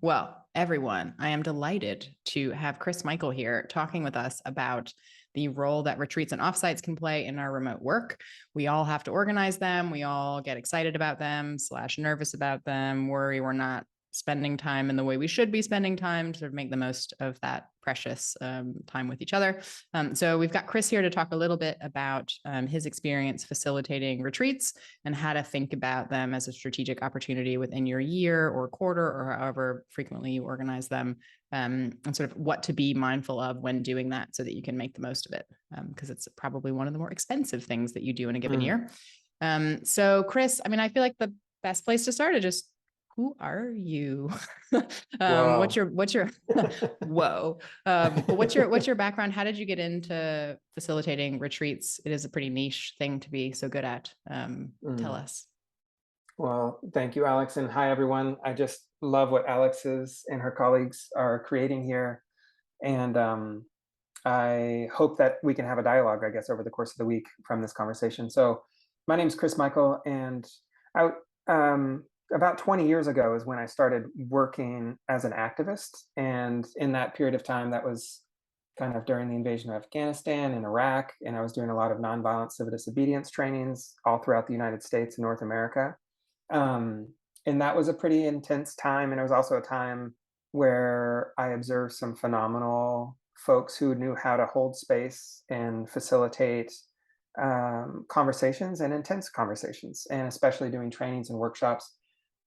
Well, everyone, I am delighted to have Chris Michael here talking with us about the role that retreats and offsites can play in our remote work. We all have to organize them. We all get excited about them, / nervous about them, worry we're not spending time in the way we should be spending time to sort of make the most of that precious time with each other. So we've got Chris here to talk a little bit about his experience facilitating retreats and how to think about them as a strategic opportunity within your year or quarter or however frequently you organize them, and sort of what to be mindful of when doing that so that you can make the most of it, because it's probably one of the more expensive things that you do in a given year. So Chris, I mean, I feel like the best place to start is just, who are you? What's your whoa? But what's your background? How did you get into facilitating retreats? It is a pretty niche thing to be so good at. Tell us. Well, thank you, Alex, and hi, everyone. I just love what Alex's and her colleagues are creating here, and I hope that we can have a dialogue, I guess, over the course of the week from this conversation. So, my name is Chris Michael, and I, about 20 years ago is when I started working as an activist, and in that period of time, that was kind of during the invasion of Afghanistan and Iraq, and I was doing a lot of nonviolent civil disobedience trainings all throughout the United States and North America. And that was a pretty intense time. And it was also a time where I observed some phenomenal folks who knew how to hold space and facilitate conversations and intense conversations, and especially doing trainings and workshops.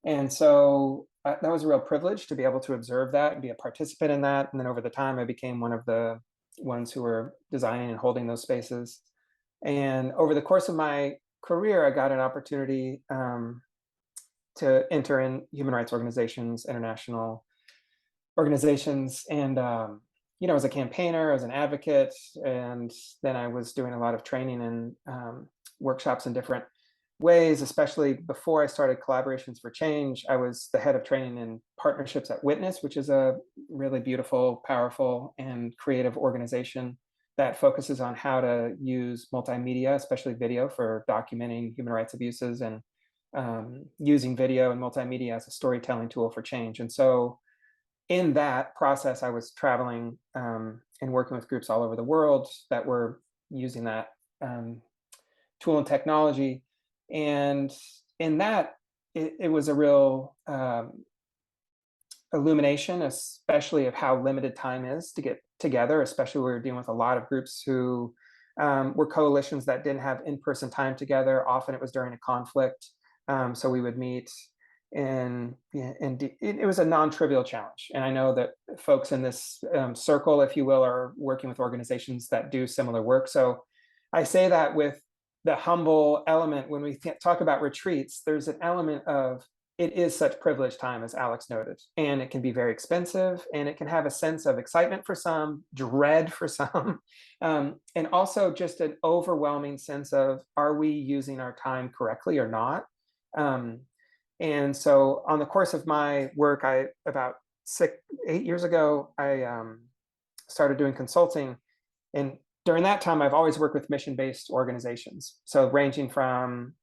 And so that was a real privilege to be able to observe that and be a participant in that. And then over the time, I became one of the ones who were designing and holding those spaces. And over the course of my career, I got an opportunity to enter in human rights organizations, international organizations, and as a campaigner, as an advocate, and then I was doing a lot of training and workshops in different ways. Especially before I started Collaborations for Change, I was the head of training and partnerships at Witness, which is a really beautiful, powerful, and creative organization that focuses on how to use multimedia, especially video, for documenting human rights abuses and using video and multimedia as a storytelling tool for change. And so in that process, I was traveling and working with groups all over the world that were using that tool and technology. And in that, it was a real illumination, especially of how limited time is to get together, especially we were dealing with a lot of groups who were coalitions that didn't have in-person time together. Often it was during a conflict. So we would meet, and it was a non-trivial challenge. And I know that folks in this circle, if you will, are working with organizations that do similar work. So I say that with the humble element. When we talk about retreats, there's an element of, it is such privileged time, as Alex noted, and it can be very expensive, and it can have a sense of excitement for some, dread for some, and also just an overwhelming sense of, are we using our time correctly or not? And so on the course of my work, about 8 years ago, I started doing consulting. And during that time, I've always worked with mission-based organizations. So ranging from,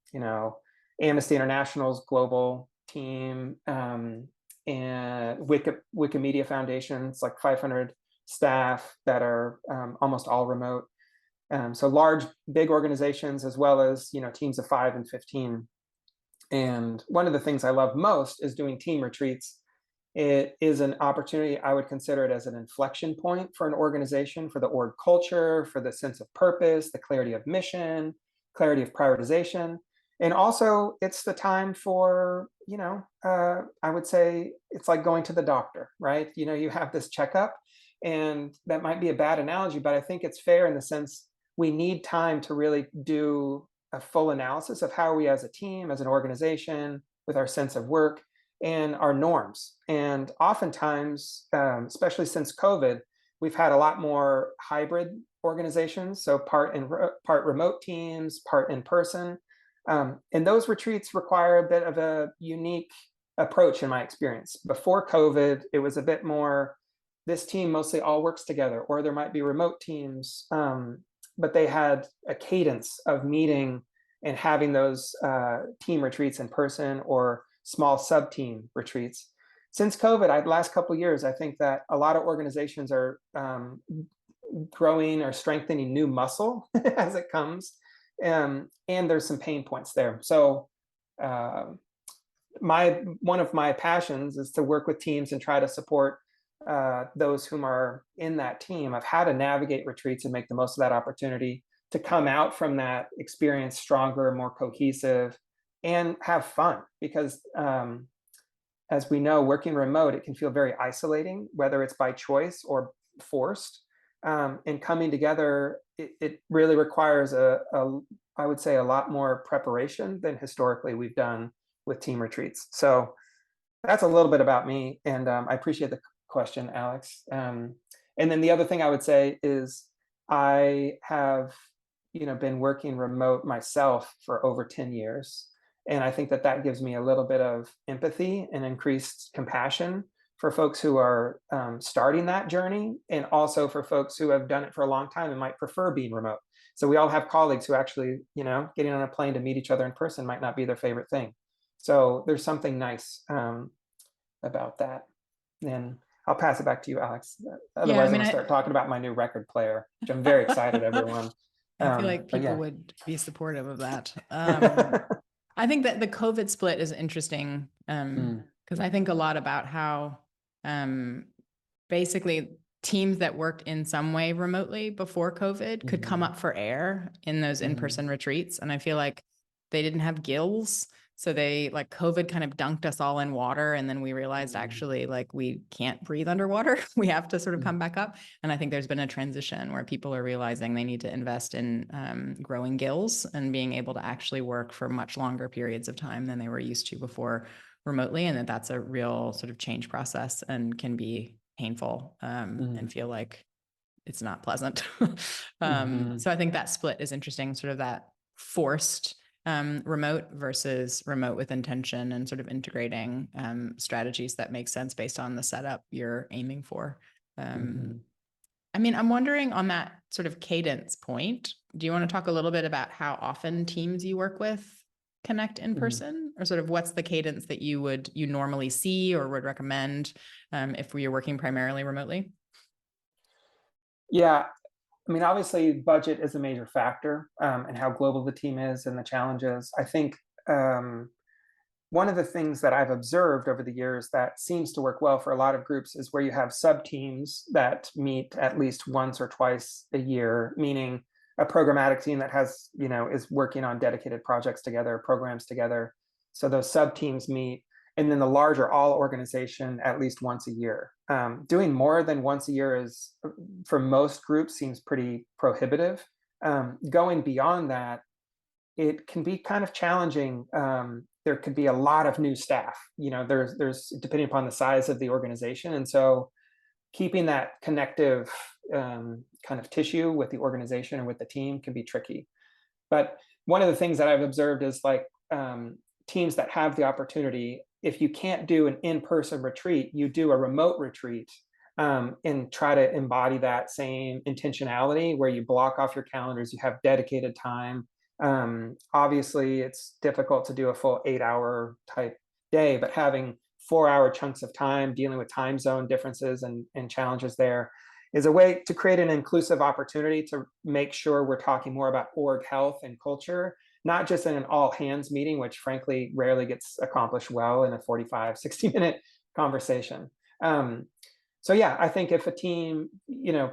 Amnesty International's global team, and Wikimedia Foundation's like 500 staff that are almost all remote. So large, big organizations, as well as, teams of 5 and 15. And one of the things I love most is doing team retreats. It is an opportunity. I would consider it as an inflection point for an organization, for the org culture, for the sense of purpose, the clarity of mission, clarity of prioritization. And also it's the time for, I would say it's like going to the doctor, right? You have this checkup, and that might be a bad analogy, but I think it's fair in the sense we need time to really do a full analysis of how are we as a team, as an organization, with our sense of work and our norms. And oftentimes, especially since COVID, we've had a lot more hybrid organizations, so part remote teams, part in person. And those retreats require a bit of a unique approach in my experience. Before COVID, it was a bit more, this team mostly all works together, or there might be remote teams, but they had a cadence of meeting and having those team retreats in person or small sub-team retreats. since COVID, last couple of years, I think that a lot of organizations are growing or strengthening new muscle as it comes, and there's some pain points there. So one of my passions is to work with teams and try to support those whom are in that team of how to navigate retreats and make the most of that opportunity to come out from that experience stronger, more cohesive, and have fun. Because as we know, working remote, it can feel very isolating, whether it's by choice or forced. And coming together, it really requires I would say, a lot more preparation than historically we've done with team retreats. So that's a little bit about me, and I appreciate the question, Alex. And then the other thing I would say is I have, been working remote myself for over 10 years. And I think that gives me a little bit of empathy and increased compassion for folks who are starting that journey, and also for folks who have done it for a long time and might prefer being remote. So we all have colleagues who actually, getting on a plane to meet each other in person might not be their favorite thing. So there's something nice about that. And I'll pass it back to you, Alex. Otherwise, I'm going to start talking about my new record player, which I'm very excited, everyone. I feel like people would be supportive of that. I think that the COVID split is interesting because I think a lot about how basically teams that worked in some way remotely before COVID could come up for air in those in-person retreats. And I feel like they didn't have gills. So COVID kind of dunked us all in water. And then we realized actually we can't breathe underwater. We have to sort of come back up. And I think there's been a transition where people are realizing they need to invest in growing gills and being able to actually work for much longer periods of time than they were used to before remotely. And that's a real sort of change process and can be painful and feel like it's not pleasant. So I think that split is interesting, sort of that forced remote versus remote with intention, and sort of integrating strategies that make sense based on the setup you're aiming for. I mean, I'm wondering on that sort of cadence point, do you want to talk a little bit about how often teams you work with connect in person, or sort of what's the cadence that you normally see or would recommend if you're working primarily remotely? Yeah. I mean, obviously, budget is a major factor, and how global the team is and the challenges. I think one of the things that I've observed over the years that seems to work well for a lot of groups is where you have sub teams that meet at least once or twice a year, meaning a programmatic team that has, is working on dedicated projects together, programs together. So those sub teams meet, and then the larger all organization at least once a year. Doing more than once a year is, for most groups, seems pretty prohibitive. Going beyond that, it can be kind of challenging. There could be a lot of new staff. There's depending upon the size of the organization, and so keeping that connective kind of tissue with the organization and with the team can be tricky. But one of the things that I've observed is teams that have the opportunity, if you can't do an in-person retreat, you do a remote retreat, and try to embody that same intentionality where you block off your calendars, you have dedicated time. Obviously, it's difficult to do a full 8-hour type day, but having 4-hour chunks of time dealing with time zone differences and challenges there is a way to create an inclusive opportunity to make sure we're talking more about org health and culture, not just in an all hands meeting, which frankly rarely gets accomplished well in a 45, 60-minute conversation. So yeah, I think if a team,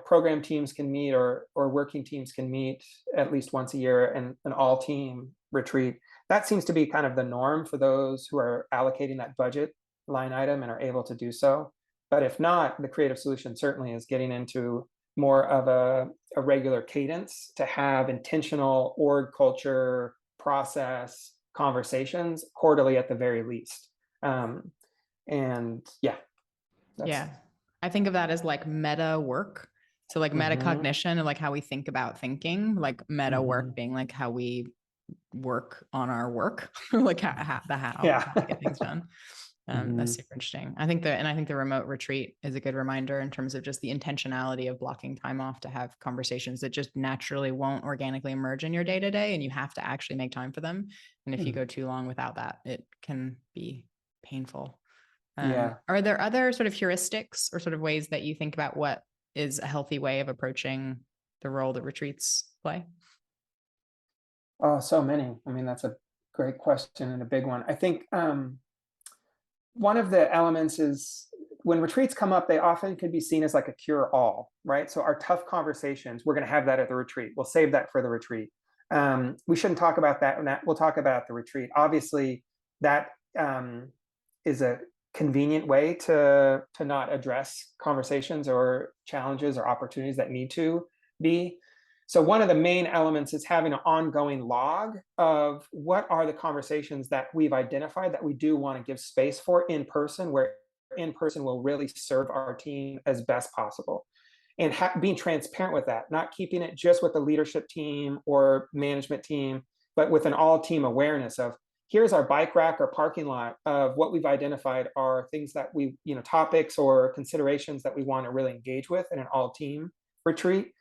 program teams can meet or working teams can meet at least once a year and an all team retreat, that seems to be kind of the norm for those who are allocating that budget line item and are able to do so. But if not, the creative solution certainly is getting into more of a regular cadence to have intentional org culture process conversations quarterly at the very least. And yeah. Yeah. I think of that as meta work. So metacognition and how we think about thinking, meta work being how we work on our work, how to get things done. That's super interesting. I think the remote retreat is a good reminder in terms of just the intentionality of blocking time off to have conversations that just naturally won't organically emerge in your day to day, and you have to actually make time for them. And if you go too long without that, it can be painful. Yeah. Are there other sort of heuristics or sort of ways that you think about what is a healthy way of approaching the role that retreats play? Oh, so many. I mean, that's a great question and a big one. I think one of the elements is when retreats come up, they often can be seen as like a cure all, right? So our tough conversations, we're going to have that at the retreat. We'll save that for the retreat. We shouldn't talk about that. We'll talk about the retreat. Obviously, that is a convenient way to not address conversations or challenges or opportunities that need to be. So one of the main elements is having an ongoing log of what are the conversations that we've identified that we do want to give space for in person, where in person will really serve our team as best possible. And being transparent with that, not keeping it just with the leadership team or management team, but with an all team awareness of here's our bike rack or parking lot of what we've identified are things that we, topics or considerations that we want to really engage with in an all team retreat.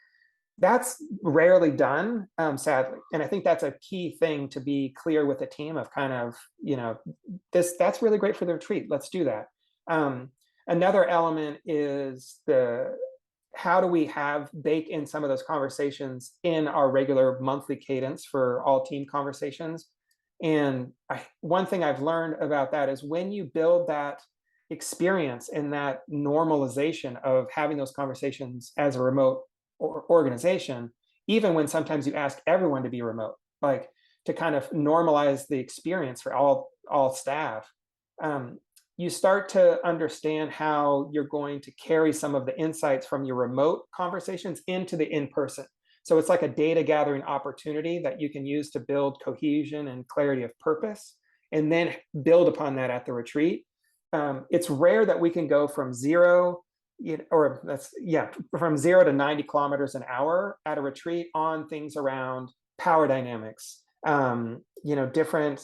That's rarely done, sadly. And I think that's a key thing to be clear with the team of kind of, that's really great for the retreat. Let's do that. Another element is how do we bake in some of those conversations in our regular monthly cadence for all team conversations. And one thing I've learned about that is when you build that experience and that normalization of having those conversations as a remote organization, even when sometimes you ask everyone to be remote, like to kind of normalize the experience for all staff, you start to understand how you're going to carry some of the insights from your remote conversations into the in-person. So it's like a data gathering opportunity that you can use to build cohesion and clarity of purpose, and then build upon that at the retreat. It's rare that we can go from zero from 0 to 90 kilometers an hour at a retreat on things around power dynamics, different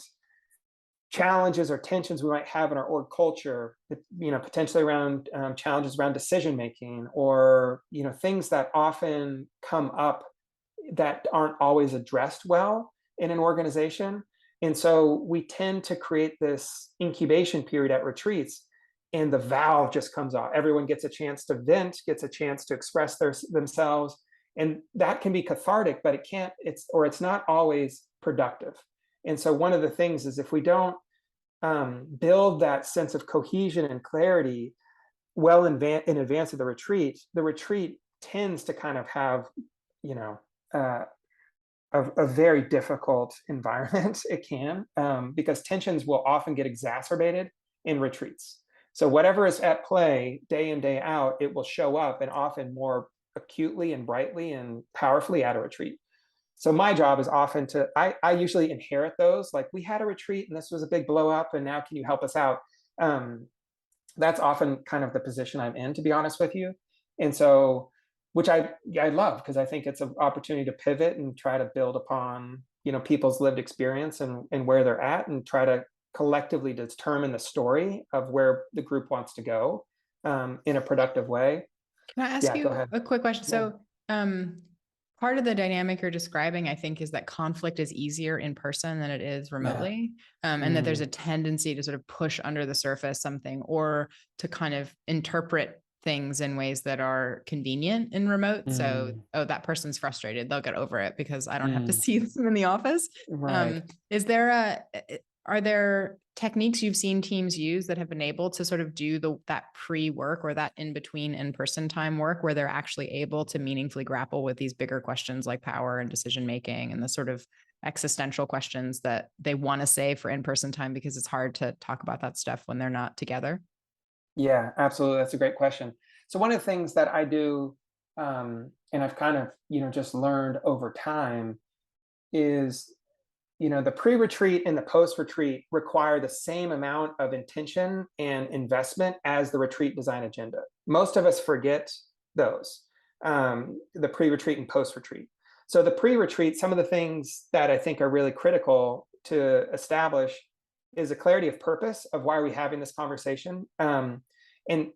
challenges or tensions we might have in our org culture, potentially around challenges around decision making, or things that often come up that aren't always addressed well in an organization. And so we tend to create this incubation period at retreats, and the valve just comes off. Everyone gets a chance to vent, gets a chance to express themselves, and that can be cathartic, but it's not always productive. And so one of the things is if we don't build that sense of cohesion and clarity well in advance of the retreat tends to kind of have, a very difficult environment. It can, because tensions will often get exacerbated in retreats. So whatever is at play day in, day out, it will show up, and often more acutely and brightly and powerfully at a retreat. So my job is often I usually inherit those, like we had a retreat and this was a big blow up and now can you help us out? That's often kind of the position I'm in, to be honest with you. And so, which I love, because I think it's an opportunity to pivot and try to build upon, people's lived experience and where they're at, and try to collectively determine the story of where the group wants to go in a productive way. Can I ask Yeah, go you ahead. a quick question? Yeah. So, part of the dynamic you're describing, I think, is that conflict is easier in person than it is remotely. And that there's a tendency to sort of push under the surface something, or to kind of interpret things in ways that are convenient in remote. So, oh, that person's frustrated. They'll get over it because I don't have to see them in the office. Right. Are there techniques you've seen teams use that have been able to sort of do that pre-work or that in-between in-person time work, where they're actually able to meaningfully grapple with these bigger questions like power and decision-making and the sort of existential questions that they want to save for in-person time, because it's hard to talk about that stuff when they're not together? Yeah, absolutely. That's a great question. So one of the things that I do, and I've kind of, just learned over time, is the pre-retreat and the post-retreat require the same amount of intention and investment as the retreat design agenda. Most of us forget those, the pre-retreat and post-retreat. So the pre-retreat, some of the things that I think are really critical to establish is a clarity of purpose of why are we having this conversation. And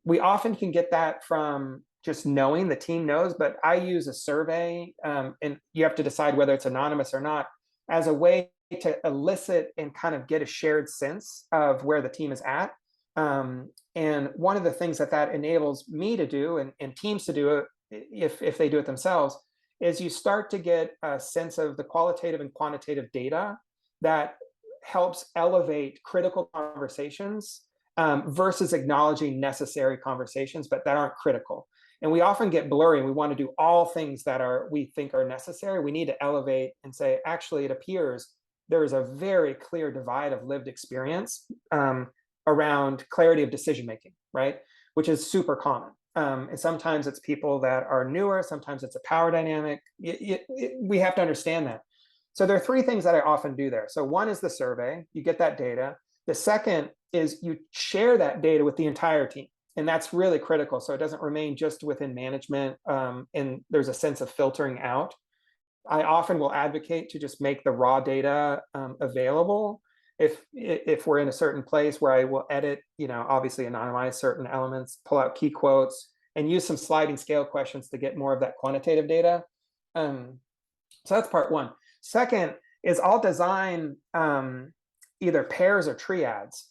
we often can get that from just knowing, the team knows, but I use a survey, and you have to decide whether it's anonymous or not, as a way to elicit and kind of get a shared sense of where the team is at. And one of the things that enables me to do, and teams to do, if they do it themselves, is you start to get a sense of the qualitative and quantitative data that helps elevate critical conversations, versus acknowledging necessary conversations, but that aren't critical. And we often get blurry, and we want to do all things that we think are necessary. We need to elevate and say, actually, it appears there is a very clear divide of lived experience, around clarity of decision making, right? Which is super common. And sometimes it's people that are newer, sometimes it's a power dynamic. We have to understand that. So there are three things that I often do there. So one is the survey, you get that data. The second is you share that data with the entire team. And that's really critical. So it doesn't remain just within management, and there's a sense of filtering out. I often will advocate to just make the raw data available. If we're in a certain place where I will edit, obviously anonymize certain elements, pull out key quotes, and use some sliding scale questions to get more of that quantitative data. So that's part one. Second is I'll design either pairs or triads,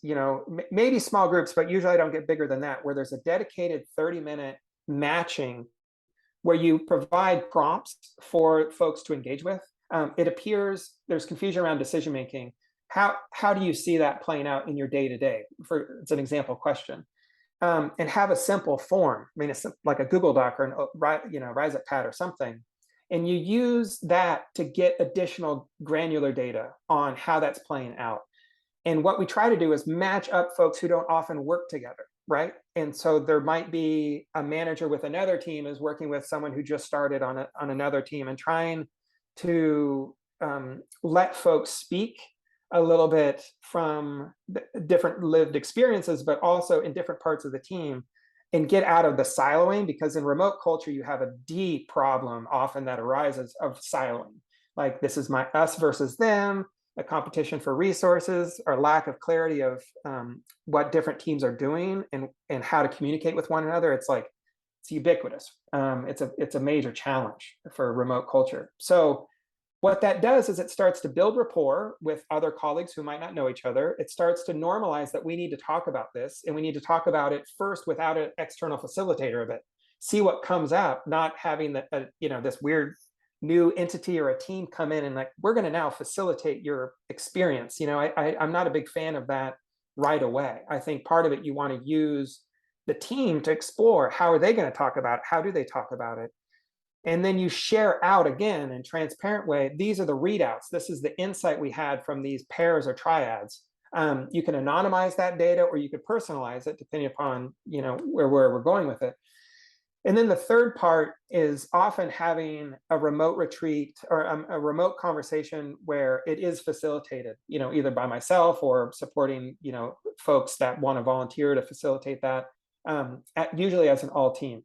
maybe small groups, but usually I don't get bigger than that, where there's a dedicated 30-minute matching where you provide prompts for folks to engage with. It appears there's confusion around decision making. How do you see that playing out in your day-to-day? It's an example question. And have a simple form. I mean, it's like a Google Doc or an Rise Up Pad or something. And you use that to get additional granular data on how that's playing out. And what we try to do is match up folks who don't often work together, right? And so there might be a manager with another team is working with someone who just started on another team, and trying to let folks speak a little bit from different lived experiences, but also in different parts of the team, and get out of the siloing, because in remote culture, you have a deep problem often that arises of siloing. Like, this is us versus them, a competition for resources, or lack of clarity of what different teams are doing and how to communicate with one another. It's ubiquitous. It's a major challenge for remote culture. So what that does is it starts to build rapport with other colleagues who might not know each other. It starts to normalize that we need to talk about this, and we need to talk about it first without an external facilitator of it. See what comes up, not having this weird new entity or a team come in and we're going to now facilitate your experience. I'm not a big fan of that right away. I think part of it, you want to use the team to explore how are they going to talk about it, how do they talk about it, and then you share out again in transparent way. These are the readouts. This is the insight we had from these pairs or triads. You can anonymize that data, or you could personalize it depending upon where we're going with it. And then the third part is often having a remote retreat or a remote conversation where it is facilitated, either by myself or supporting, folks that want to volunteer to facilitate that, usually as an all team.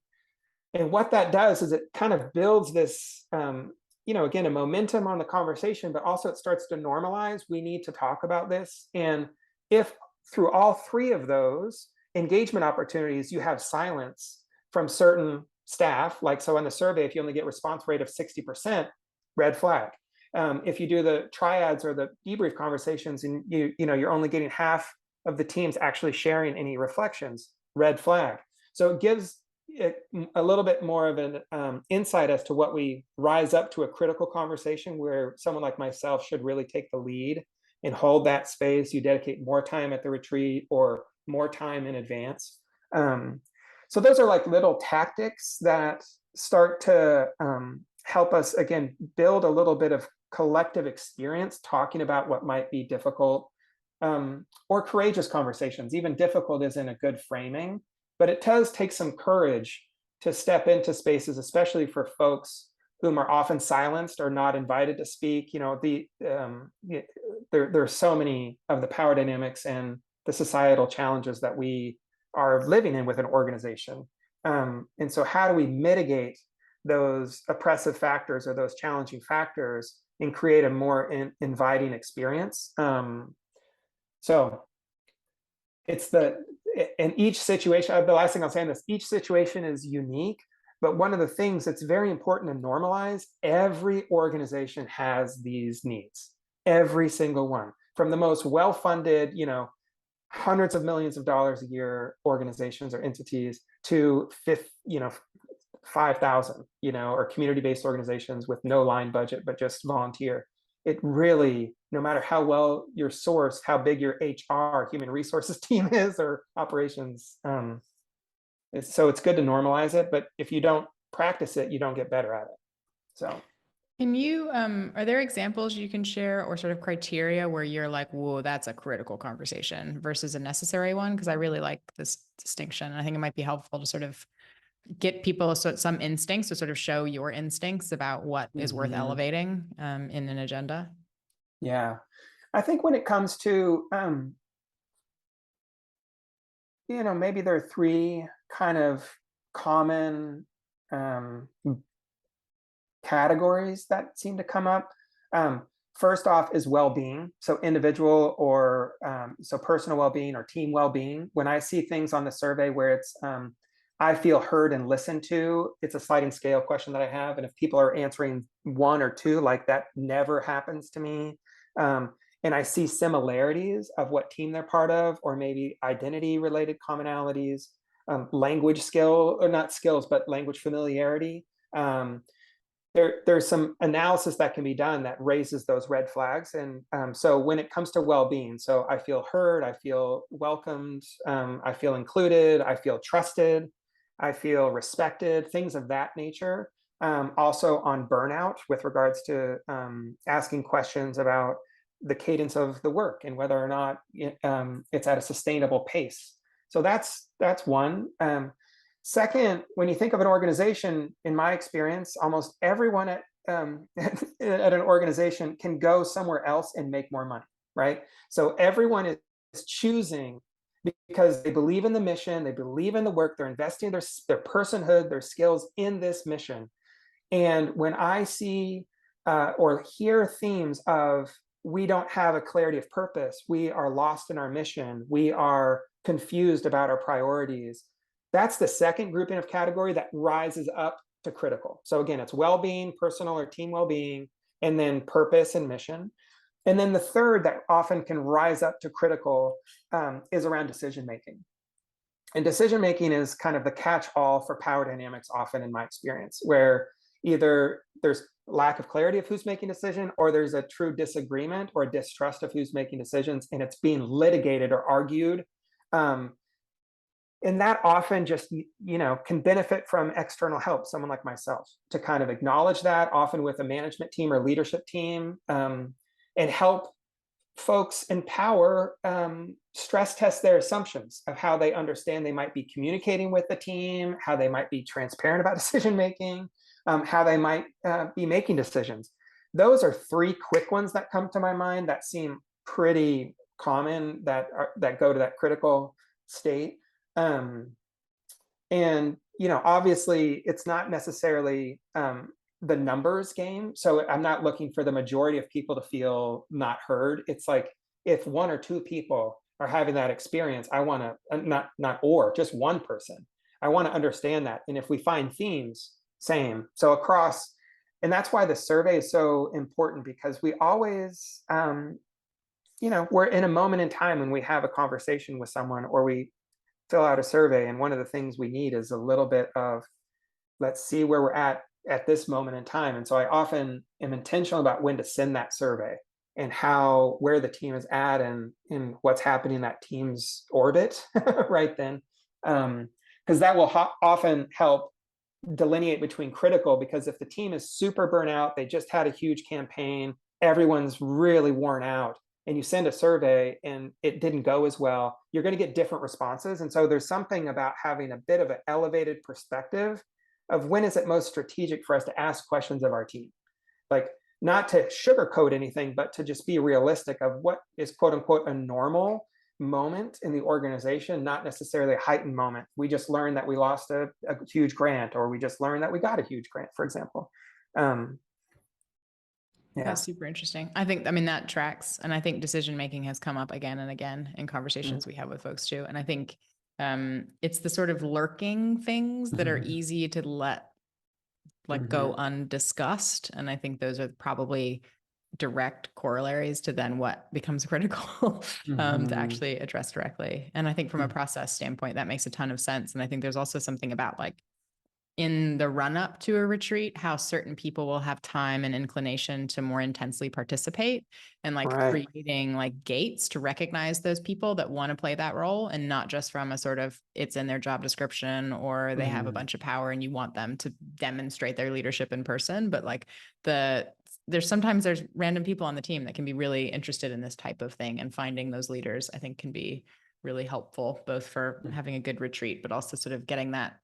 And what that does is it kind of builds this, again, a momentum on the conversation, but also it starts to normalize. We need to talk about this. And if through all three of those engagement opportunities, you have silence from certain staff, like so in the survey, if you only get response rate of 60%, red flag. If you do the triads or the debrief conversations and you're only getting half of the teams actually sharing any reflections, red flag. So it gives it a little bit more of an insight as to what we rise up to a critical conversation where someone like myself should really take the lead and hold that space. You dedicate more time at the retreat or more time in advance. So those are like little tactics that start to help us, again, build a little bit of collective experience talking about what might be difficult or courageous conversations. Even difficult isn't a good framing, but it does take some courage to step into spaces, especially for folks whom are often silenced or not invited to speak. There are so many of the power dynamics and the societal challenges that we are living in with an organization. And so how do we mitigate those oppressive factors or those challenging factors and create a more inviting experience? So it's in each situation, the last thing I'll say on this, each situation is unique, but one of the things that's very important to normalize, every organization has these needs, every single one, from the most well-funded, hundreds of millions of dollars a year organizations or entities to 5,000, or community-based organizations with no line budget, but just volunteer. It really, no matter how well you're sourced, how big your HR, human resources team is, or operations, so it's good to normalize it, but if you don't practice it, you don't get better at it. So Can you, are there examples you can share or sort of criteria where you're like, whoa, that's a critical conversation versus a necessary one? Because I really like this distinction. I think it might be helpful to sort of get people some instincts to sort of show your instincts about what is worth elevating in an agenda. yeah, I think when it comes to, maybe there are three kind of common um, categories that seem to come up. First off is well-being, so individual or so personal well-being or team well-being. When I see things on the survey where it's I feel heard and listened to, it's a sliding scale question that I have, and if people are answering one or two, like that never happens to me. And I see similarities of what team they're part of, or maybe identity related commonalities, language skill, or not skills, but language familiarity. There's some analysis that can be done that raises those red flags. And so when it comes to well-being, so I feel heard, I feel welcomed, I feel included, I feel trusted, I feel respected, things of that nature. Also on burnout with regards to asking questions about the cadence of the work and whether or not it's at a sustainable pace. So that's one. Second, when you think of an organization, in my experience, almost everyone at at an organization can go somewhere else and make more money, right? So everyone is choosing because they believe in the mission, they believe in the work, they're investing their personhood, their skills in this mission. And when I see or hear themes of we don't have a clarity of purpose, we are lost in our mission, we are confused about our priorities, that's the second grouping of category that rises up to critical. So again, it's well-being, personal or team well-being, and then purpose and mission. And then the third that often can rise up to critical is around decision making. And decision making is kind of the catch-all for power dynamics, often in my experience, where either there's lack of clarity of who's making decision, or there's a true disagreement or a distrust of who's making decisions, and it's being litigated or argued. And that often just can benefit from external help, someone like myself, to kind of acknowledge that, often with a management team or leadership team, and help folks empower, stress test their assumptions of how they understand they might be communicating with the team, how they might be transparent about decision making, how they might be making decisions. Those are three quick ones that come to my mind that seem pretty common, that go to that critical state. And obviously it's not necessarily the numbers game, so I'm not looking for the majority of people to feel not heard. It's like if one or two people are having that experience, I want to or just one person, I want to understand that. And if we find themes, same, so across. And that's why the survey is so important, because we always we're in a moment in time when we have a conversation with someone, or we fill out a survey, and one of the things we need is a little bit of, let's see where we're at this moment in time. And so I often am intentional about when to send that survey and where the team is at and what's happening in that team's orbit right then, because that will often help delineate between critical, because if the team is super burnt out, they just had a huge campaign, everyone's really worn out, and you send a survey and it didn't go as well, you're going to get different responses. And so there's something about having a bit of an elevated perspective of when is it most strategic for us to ask questions of our team, like not to sugarcoat anything, but to just be realistic of what is quote unquote a normal moment in the organization, not necessarily a heightened moment. We just learned that we lost a huge grant, or we just learned that we got a huge grant, for example. Yeah. That's super interesting. I mean, that tracks. And I think decision making has come up again and again in conversations we have with folks too. And I think it's the sort of lurking things that are easy to let go undiscussed. And I think those are probably direct corollaries to then what becomes critical to actually address directly. And I think from a process standpoint, that makes a ton of sense. And I think there's also something about like in the run up to a retreat, how certain people will have time and inclination to more intensely participate, and like Right. creating like gates to recognize those people that want to play that role, and not just from a sort of it's in their job description or they have a bunch of power and you want them to demonstrate their leadership in person. But like there's random people on the team that can be really interested in this type of thing, and finding those leaders, I think, can be really helpful both for having a good retreat, but also sort of getting that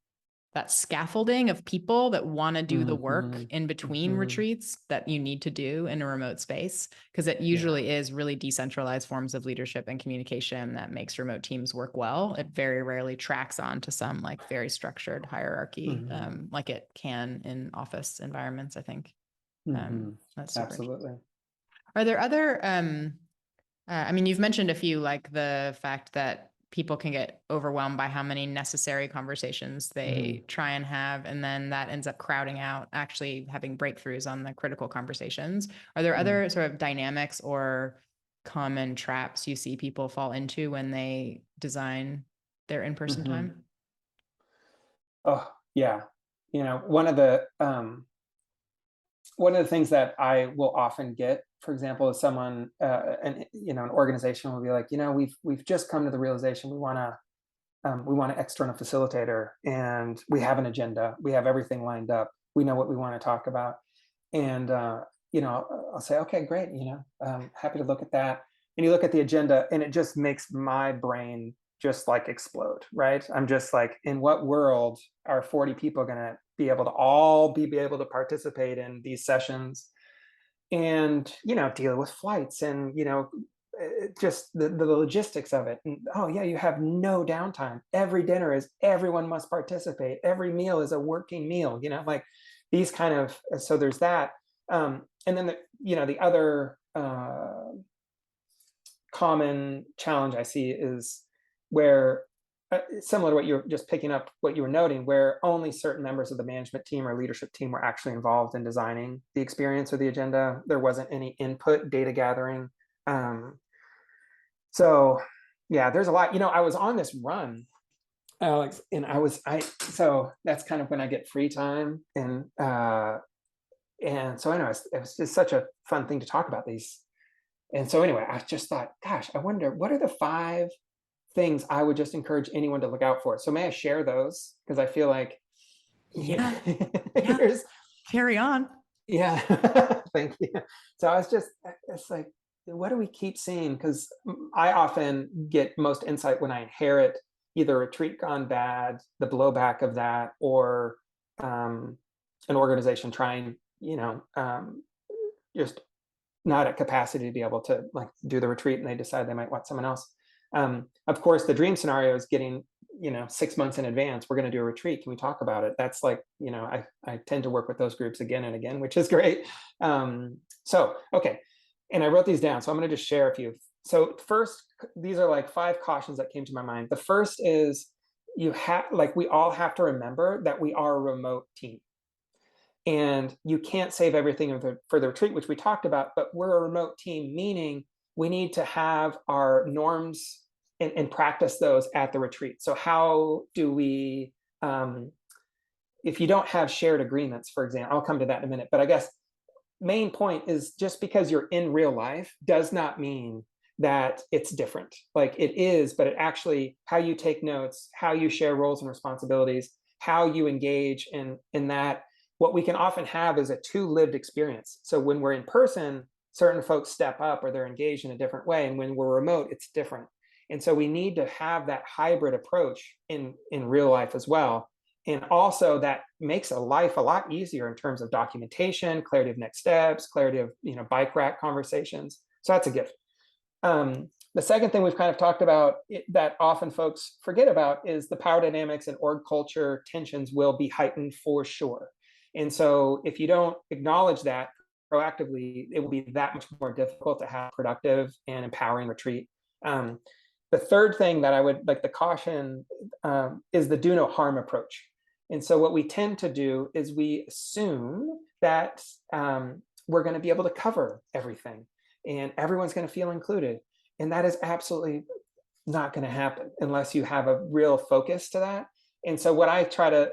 scaffolding of people that want to do the work in between retreats that you need to do in a remote space, because it usually is really decentralized forms of leadership and communication that makes remote teams work well. It very rarely tracks on to some like very structured hierarchy, like it can in office environments, I think. That's super Absolutely. Are there other, I mean, you've mentioned a few, like the fact that people can get overwhelmed by how many necessary conversations they try and have, and then that ends up crowding out actually having breakthroughs on the critical conversations. Are there other sort of dynamics or common traps you see people fall into when they design their in-person time? Oh, yeah. You know, one of the things that I will often get, for example, is someone, an organization will be like, we've just come to the realization we want an external facilitator, and we have an agenda, we have everything lined up, we know what we want to talk about, and I'll say, okay, great, happy to look at that, and you look at the agenda, and it just makes my brain just like explode, right? I'm just like, in what world are 40 people going to be able to be able to participate in these sessions, and deal with flights, and just the logistics of it, and oh yeah, you have no downtime, every dinner is everyone must participate, every meal is a working meal, like these kind of, so there's that, and then the other common challenge I see is where, similar to what you're just picking up, what you were noting, where only certain members of the management team or leadership team were actually involved in designing the experience or the agenda. There wasn't any input, data gathering. So yeah, there's a lot. I was on this run, Alex, and so that's kind of when I get free time, and so anyway, it was just such a fun thing to talk about these. And so anyway, I just thought, gosh, I wonder what are the 5 things I would just encourage anyone to look out for. So may I share those? Because I feel like, Yeah. here's, Carry on. yeah, thank you. So it's like, what do we keep seeing? Because I often get most insight when I inherit either a retreat gone bad, the blowback of that, or an organization trying, just not at capacity to be able to like do the retreat, and they decide they might want someone else. Of course, the dream scenario is getting, 6 months in advance, we're going to do a retreat. Can we talk about it? That's like, I tend to work with those groups again and again, which is great. So, okay. And I wrote these down, so I'm going to just share a few. So first, these are like 5 cautions that came to my mind. The first is we all have to remember that we are a remote team. And you can't save everything for the retreat, which we talked about, but we're a remote team, meaning we need to have our norms and practice those at the retreat. So how do we, if you don't have shared agreements, for example, I'll come to that in a minute, but I guess main point is just because you're in real life does not mean that it's different. Like it is, but it actually, how you take notes, how you share roles and responsibilities, how you engage in that, what we can often have is a 2 lived experience. So when we're in person, certain folks step up or they're engaged in a different way. And when we're remote, it's different. And so we need to have that hybrid approach in real life as well. And also that makes life a lot easier in terms of documentation, clarity of next steps, clarity of, bike rack conversations. So that's a gift. The second thing we've kind of talked about that often folks forget about is the power dynamics and org culture tensions will be heightened for sure. And so if you don't acknowledge that proactively, it will be that much more difficult to have productive and empowering retreat. The third thing that I would like, the caution, is the do no harm approach. And so what we tend to do is we assume that we're going to be able to cover everything and everyone's going to feel included. And that is absolutely not going to happen unless you have a real focus to that. And so what I try to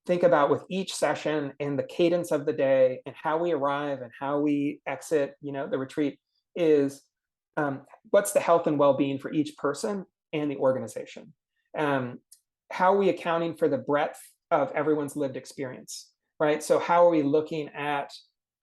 think about with each session and the cadence of the day and how we arrive and how we exit, the retreat is what's the health and well-being for each person and the organization. How are we accounting for the breadth of everyone's lived experience, right? So how are we looking at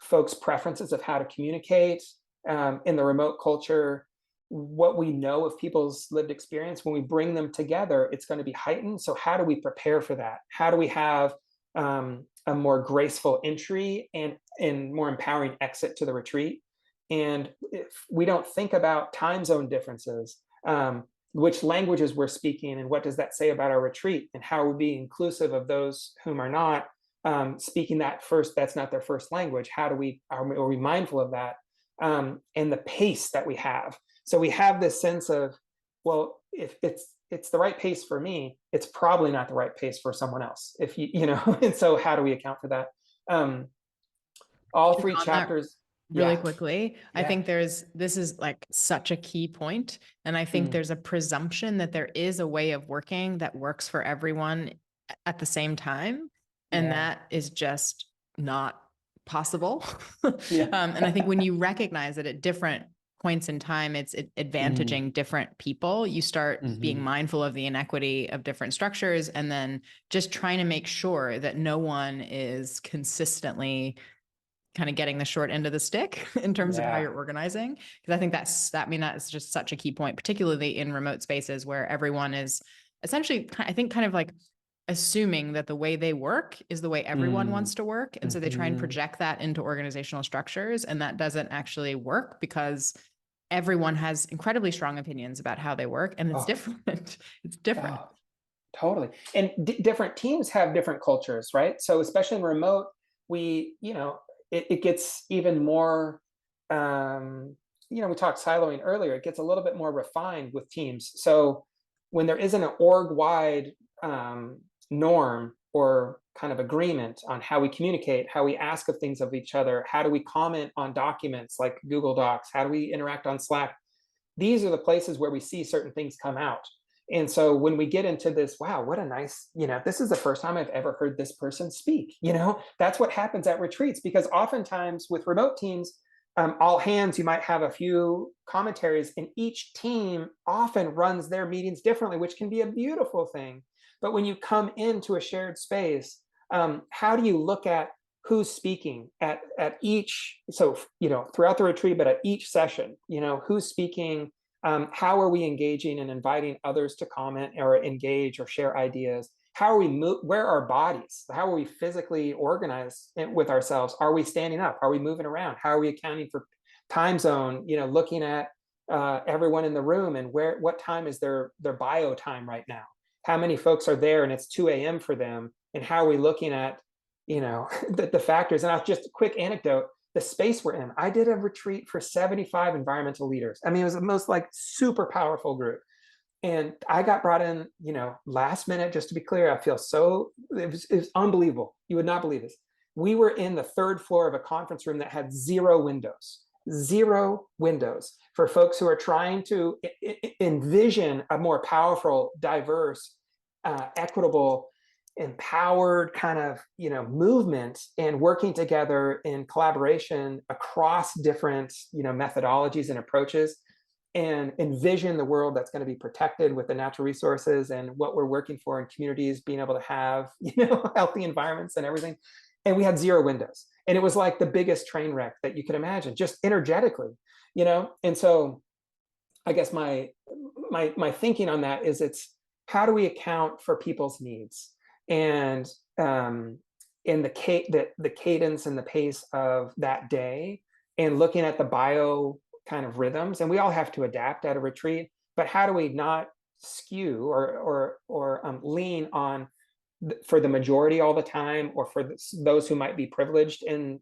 folks' preferences of how to communicate in the remote culture, what we know of people's lived experience? When we bring them together, it's going to be heightened. So how do we prepare for that? How do we have a more graceful entry and more empowering exit to the retreat? And if we don't think about time zone differences, which languages we're speaking, and what does that say about our retreat, and how are we being inclusive of those whom are not speaking that first, that's not their first language. Are we mindful of that? And the pace that we have. So we have this sense of, well, if it's the right pace for me, it's probably not the right pace for someone else. If and so how do we account for that? All three chapters. Really quickly. I think this is like such a key point. And I think there's a presumption that there is a way of working that works for everyone at the same time. And that is just not possible. And I think when you recognize that at different points in time, it's advantaging different people, you start being mindful of the inequity of different structures, and then just trying to make sure that no one is consistently kind of getting the short end of the stick in terms of how you're organizing. Because I think that's just such a key point, particularly in remote spaces where everyone is essentially, I think, kind of like assuming that the way they work is the way everyone wants to work. And so they try and project that into organizational structures. And that doesn't actually work because everyone has incredibly strong opinions about how they work. And it's different. It's different. Totally. And different teams have different cultures, right? So especially in remote, it gets even more, we talked siloing earlier, it gets a little bit more refined with teams. So when there isn't an org-wide norm or kind of agreement on how we communicate, how we ask of things of each other, how do we comment on documents like Google Docs, how do we interact on Slack? These are the places where we see certain things come out. And so when we get into this, wow, what a nice, this is the first time I've ever heard this person speak, that's what happens at retreats. Because oftentimes with remote teams, all hands, you might have a few commentaries, and each team often runs their meetings differently, which can be a beautiful thing. But when you come into a shared space, how do you look at who's speaking at each, so, throughout the retreat, but at each session, who's speaking? How are we engaging and inviting others to comment or engage or share ideas? How are we where are our bodies? How are we physically organized with ourselves? Are we standing up? Are we moving around? How are we accounting for time zone? Looking at everyone in the room and what time is their bio time right now? How many folks are there and it's 2 a.m. for them? And how are we looking at, the factors? And just a quick anecdote. The space we're in. I did a retreat for 75 environmental leaders. I mean, it was the most super powerful group. And I got brought in, last minute, just to be clear, I feel it was unbelievable. You would not believe this. We were in the third floor of a conference room that had zero windows for folks who are trying to envision a more powerful, diverse, equitable, empowered kind of movement, and working together in collaboration across different methodologies and approaches, and envision the world that's going to be protected with the natural resources and what we're working for in communities, being able to have healthy environments and everything. And we had zero windows, and it was like the biggest train wreck that you could imagine, just energetically. And so I guess my thinking on that is, it's how do we account for people's needs? And in the cadence and the pace of that day, and looking at the bio kind of rhythms, and we all have to adapt at a retreat, but how do we not skew or lean on for the majority all the time, or for those who might be privileged in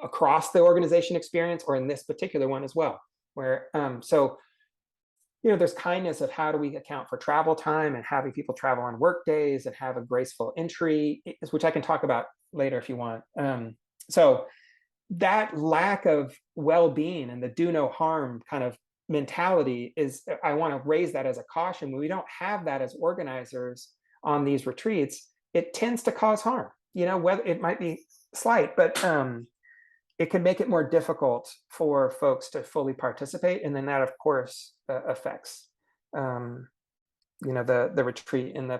across the organization experience, or in this particular one as well, where there's kindness of how do we account for travel time and having people travel on work days and have a graceful entry, which I can talk about later if you want. So that lack of well-being and the do no harm kind of mentality is, I want to raise that as a caution. When we don't have that as organizers on these retreats, it tends to cause harm, whether it might be slight, but it can make it more difficult for folks to fully participate. And then that, of course, affects, the retreat and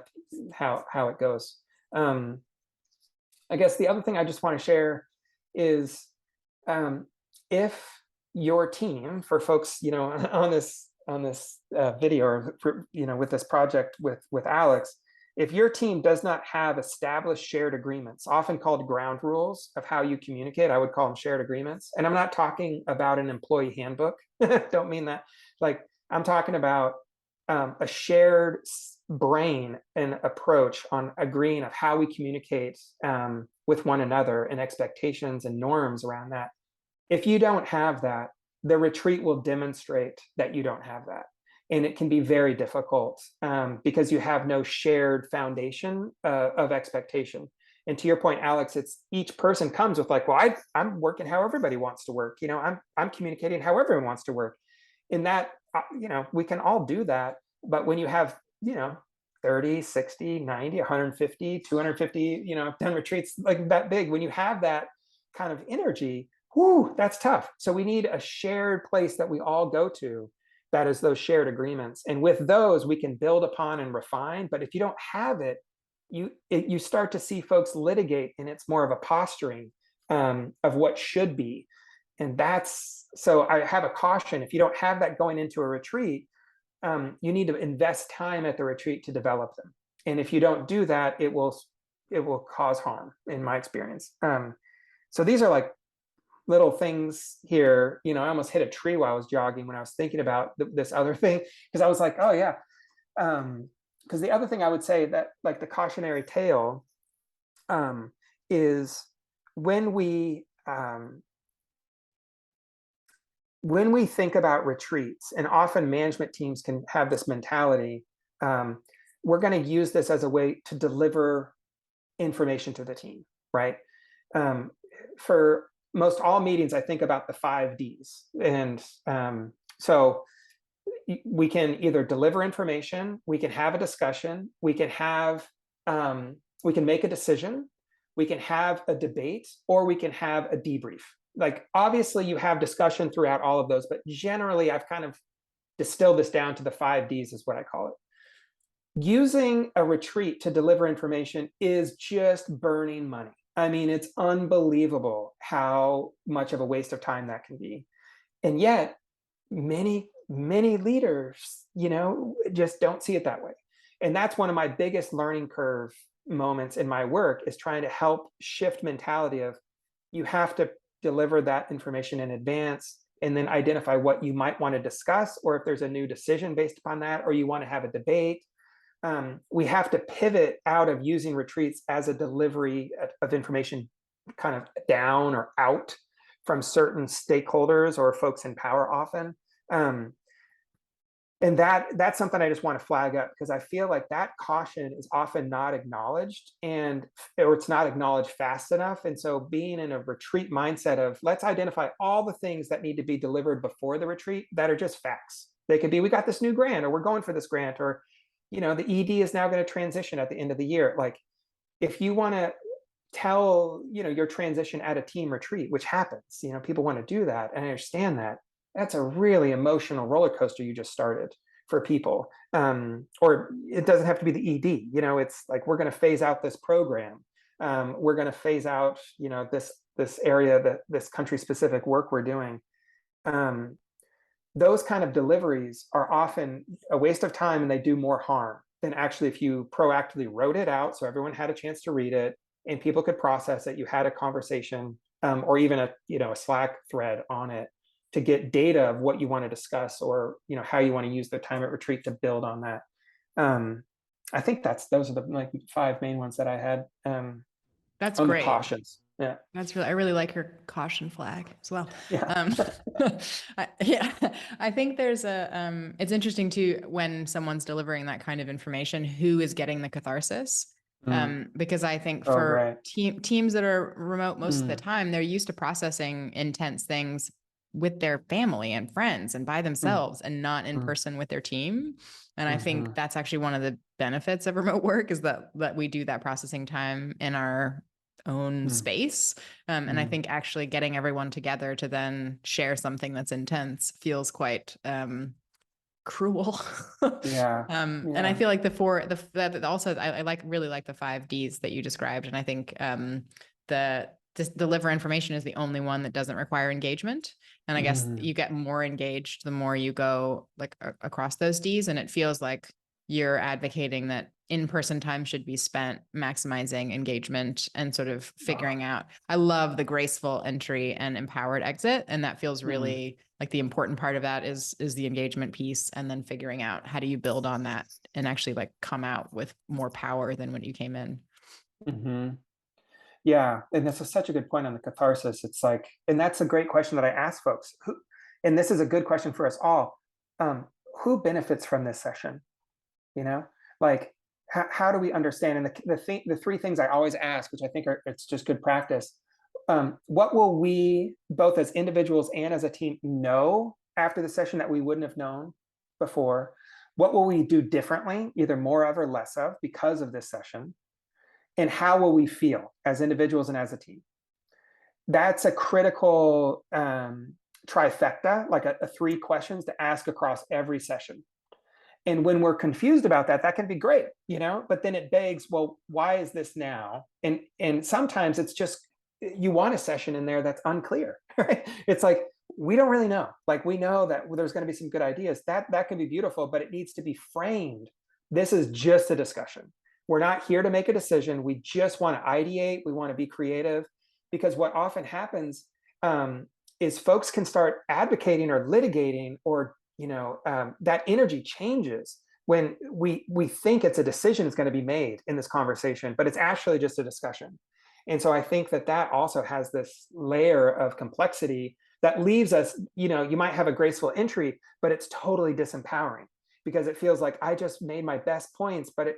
how it goes. I guess the other thing I just want to share is, if your team, for folks, on this video, or with this project with Alix, if your team does not have established shared agreements, often called ground rules of how you communicate, I would call them shared agreements. And I'm not talking about an employee handbook. Don't mean that. Like, I'm talking about a shared brain and approach on agreeing of how we communicate with one another, and expectations and norms around that. If you don't have that, the retreat will demonstrate that you don't have that. And it can be very difficult because you have no shared foundation of expectation. And to your point, Alix, it's each person comes with like, well, I'm working how everybody wants to work. I'm communicating how everyone wants to work. And that, we can all do that. But when you have, 30, 60, 90, 150, 250, I've done retreats like that big. When you have that kind of energy, whoo, that's tough. So we need a shared place that we all go to, that is those shared agreements. And with those, we can build upon and refine. But if you don't have it, you start to see folks litigate, and it's more of a posturing of what should be. And so I have a caution. If you don't have that going into a retreat, you need to invest time at the retreat to develop them. And if you don't do that, it will cause harm, in my experience. So these are like little things here. I almost hit a tree while I was jogging when I was thinking about this other thing, because I was like, oh yeah. Because the other thing I would say, that like the cautionary tale is when we think about retreats, and often management teams can have this mentality, we're going to use this as a way to deliver information to the team, right? For most all meetings, I think about the 5 Ds. And so we can either deliver information, we can have a discussion, we can make a decision, we can have a debate, or we can have a debrief. Like, obviously you have discussion throughout all of those, but generally I've kind of distilled this down to the 5 Ds, is what I call it. Using a retreat to deliver information is just burning money. I mean, it's unbelievable how much of a waste of time that can be. And yet many leaders, just don't see it that way. And that's one of my biggest learning curve moments in my work, is trying to help shift mentality of, you have to deliver that information in advance, and then identify what you might want to discuss, or if there's a new decision based upon that, or you want to have a debate. We have to pivot out of using retreats as a delivery of information kind of down or out from certain stakeholders or folks in power often. And that's something I just want to flag up, because I feel like that caution is often not acknowledged, or it's not acknowledged fast enough. And so being in a retreat mindset of, let's identify all the things that need to be delivered before the retreat that are just facts. They could be, we got this new grant, or we're going for this grant, or the ED is now going to transition at the end of the year. Like, if you want to tell your transition at a team retreat, which happens, people want to do that, and I understand that. That's a really emotional roller coaster you just started for people. Or it doesn't have to be the ED. It's like, we're going to phase out this program. We're going to phase out, this area, this country specific work we're doing. Those kind of deliveries are often a waste of time, and they do more harm than actually if you proactively wrote it out so everyone had a chance to read it and people could process it. You had a conversation, or even a Slack thread on it, to get data of what you want to discuss, or how you want to use the time at retreat to build on that. I think those are the 5 main ones that I had. That's on great. The cautions. Yeah, I really like your caution flag as well. Yeah. I think there's it's interesting too, when someone's delivering that kind of information, who is getting the catharsis. Because I think Oh, for right. teams that are remote most of the time, they're used to processing intense things with their family and friends and by themselves and not in person with their team. And I think that's actually one of the benefits of remote work, is that we do that processing time in our own space. And I think actually getting everyone together to then share something that's intense feels quite cruel. Yeah. And I feel like I really like the 5 Ds that you described. And I think deliver information is the only one that doesn't require engagement. And I guess you get more engaged the more you go like across those Ds. And it feels like you're advocating that in-person time should be spent maximizing engagement and sort of figuring out. I love the graceful entry and empowered exit. And that feels really like the important part of that is the engagement piece, and then figuring out how do you build on that and actually like come out with more power than when you came in. Yeah, and this is such a good point on the catharsis. It's like, and that's a great question that I ask folks. And this is a good question for us all. Who benefits from this session? You know, like how do we understand? And the 3 things I always ask, which I think it's just good practice. What will we, both as individuals and as a team, know after the session that we wouldn't have known before? What will we do differently, either more of or less of, because of this session? And how will we feel as individuals and as a team? That's a critical trifecta, like a 3 questions to ask across every session. And when we're confused about that, that can be great, but then it begs, well, why is this now? And sometimes it's just, you want a session in there that's unclear, right? It's like, we don't really know. Like, we know that there's going to be some good ideas. That can be beautiful, but it needs to be framed. This is just a discussion. We're not here to make a decision. We just want to ideate. We want to be creative, because what often happens is folks can start advocating or litigating, or that energy changes when we think it's a decision that's going to be made in this conversation, but it's actually just a discussion. And so I think that also has this layer of complexity that leaves us, you might have a graceful entry, but it's totally disempowering, because it feels like I just made my best points, but